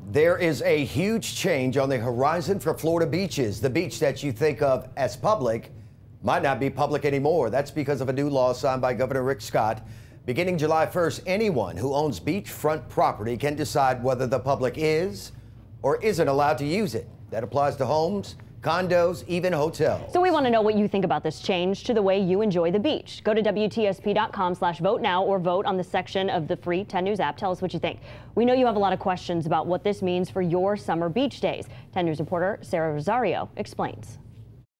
There is a huge change on the horizon for Florida beaches. The beach that you think of as public might not be public anymore. That's because of a new law signed by Governor Rick Scott. Beginning July 1st, anyone who owns beachfront property can decide whether the public is or isn't allowed to use it. That applies to homes, condos, even hotels. So we want to know what you think about this change to the way you enjoy the beach. Go to WTSP.com/vote now or vote on the section of the free 10 News app. Tell us what you think. We know you have a lot of questions about what this means for your summer beach days. 10 News reporter Sarah Rosario explains.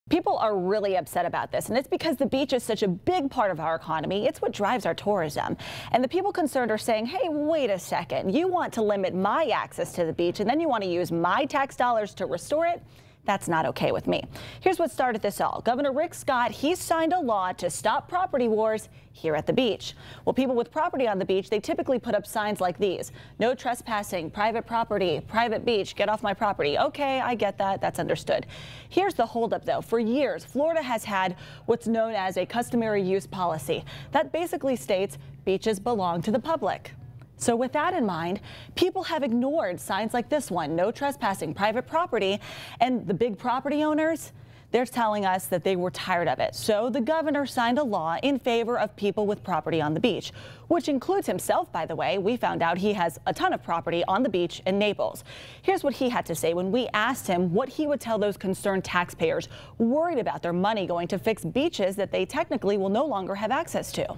People are really upset about this, and it's because the beach is such a big part of our economy. It's what drives our tourism. And the people concerned are saying, hey, wait a second. You want to limit my access to the beach, and then you want to use my tax dollars to restore it? That's not okay with me. Here's what started this all. Governor Rick Scott, he signed a law to stop property wars here at the beach. Well, people with property on the beach, they typically put up signs like these. No trespassing, private property, private beach, get off my property. Okay, I get that. That's understood. Here's the holdup, though. For years, Florida has had what's known as a customary use policy. That basically states beaches belong to the public. So with that in mind, people have ignored signs like this one, no trespassing, private property, and the big property owners, they're telling us that they were tired of it. So the governor signed a law in favor of people with property on the beach, which includes himself, by the way. We found out he has a ton of property on the beach in Naples. Here's what he had to say when we asked him what he would tell those concerned taxpayers worried about their money going to fix beaches that they technically will no longer have access to.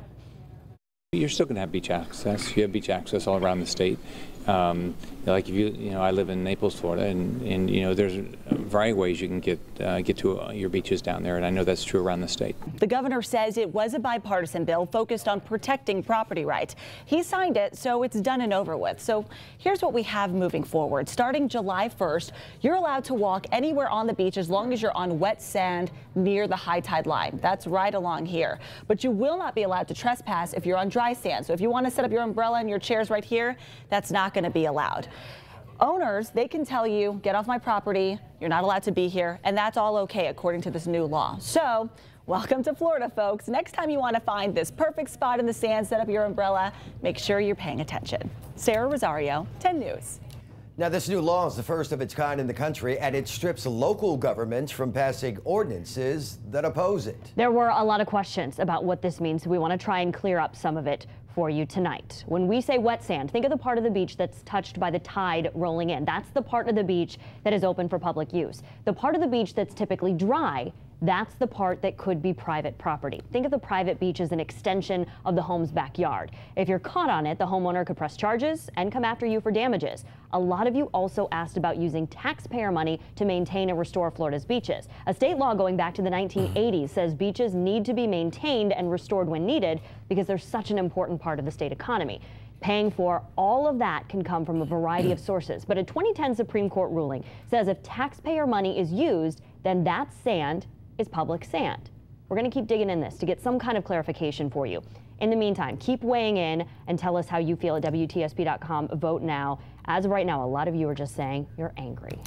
You're still going to have beach access. You have beach access all around the state. Like if I live in Naples, Florida, and there's a variety of ways you can get to your beaches down there, and I know that's true around the state. The governor says it was a bipartisan bill focused on protecting property rights. He signed it, so it's done and over with. So here's what we have moving forward. Starting July 1st, you're allowed to walk anywhere on the beach as long as you're on wet sand near the high tide line. That's right along here. But you will not be allowed to trespass if you're on dry sand. So if you want to set up your umbrella and your chairs right here, that's not going to be allowed. Owners, they can tell you, get off my property, you're not allowed to be here, and that's all okay according to this new law. So welcome to Florida, folks. Next time you want to find this perfect spot in the sand, set up your umbrella, make sure you're paying attention. Sarah Rosario, 10 News. Now, this new law is the first of its kind in the country, and it strips local governments from passing ordinances that oppose it. There were a lot of questions about what this means, so we want to try and clear up some of it for you tonight. When we say wet sand, think of the part of the beach that's touched by the tide rolling in. That's the part of the beach that is open for public use. The part of the beach that's typically dry, that's the part that could be private property. Think of the private beach as an extension of the home's backyard. If you're caught on it, the homeowner could press charges and come after you for damages. A lot of you also asked about using taxpayer money to maintain and restore Florida's beaches. A state law going back to the 1980s says beaches need to be maintained and restored when needed because they're such an important part of the state economy. Paying for all of that can come from a variety of sources, but a 2010 Supreme Court ruling says if taxpayer money is used, then that sand is public sand. We're going to keep digging in this to get some kind of clarification for you. In the meantime, keep weighing in and tell us how you feel at WTSP.com. Vote now. As of right now, a lot of you are just saying you're angry.